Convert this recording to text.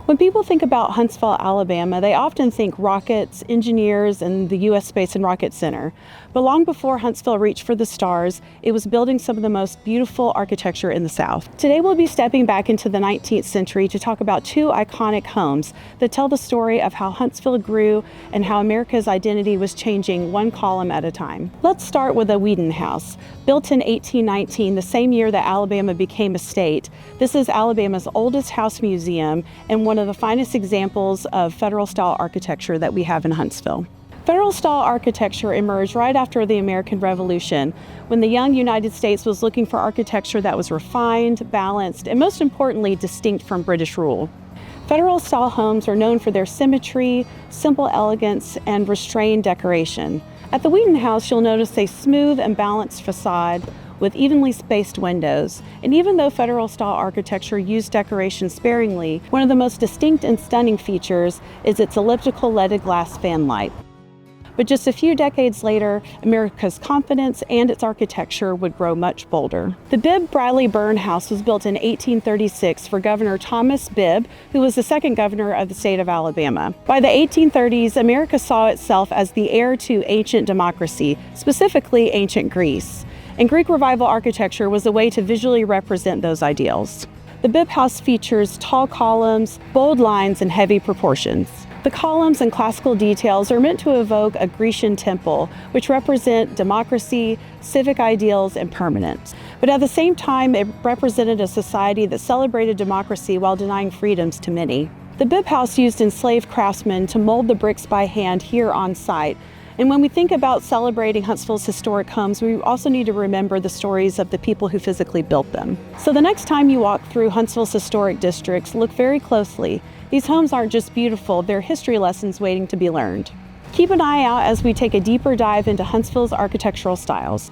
When people think about Huntsville, Alabama, they often think rockets, engineers, and the U.S. Space and Rocket Center. But long before Huntsville reached for the stars, it was building some of the most beautiful architecture in the South. Today we'll be stepping back into the 19th century to talk about two iconic homes that tell the story of how Huntsville grew and how America's identity was changing one column at a time. Let's start with the Wheaton House. Built in 1819, the same year that Alabama became a state, this is Alabama's oldest house museum and one of the finest examples of Federal-style architecture that we have in Huntsville. Federal-style architecture emerged right after the American Revolution, when the young United States was looking for architecture that was refined, balanced, and most importantly, distinct from British rule. Federal-style homes are known for their symmetry, simple elegance, and restrained decoration. At the Wheaton House, you'll notice a smooth and balanced facade with evenly spaced windows. And even though Federal-style architecture used decoration sparingly, one of the most distinct and stunning features is its elliptical leaded glass fan light. But just a few decades later, America's confidence and its architecture would grow much bolder. The Bibb Bradley Byrne House was built in 1836 for Governor Thomas Bibb, who was the second governor of the state of Alabama. By the 1830s, America saw itself as the heir to ancient democracy, specifically ancient Greece. And Greek Revival architecture was a way to visually represent those ideals. The Bibb House features tall columns, bold lines, and heavy proportions. The columns and classical details are meant to evoke a Grecian temple, which represent democracy, civic ideals, and permanence. But at the same time, it represented a society that celebrated democracy while denying freedoms to many. The Bibb House used enslaved craftsmen to mold the bricks by hand here on site. And when we think about celebrating Huntsville's historic homes, we also need to remember the stories of the people who physically built them. So the next time you walk through Huntsville's historic districts, look very closely. These homes aren't just beautiful, they're history lessons waiting to be learned. Keep an eye out as we take a deeper dive into Huntsville's architectural styles.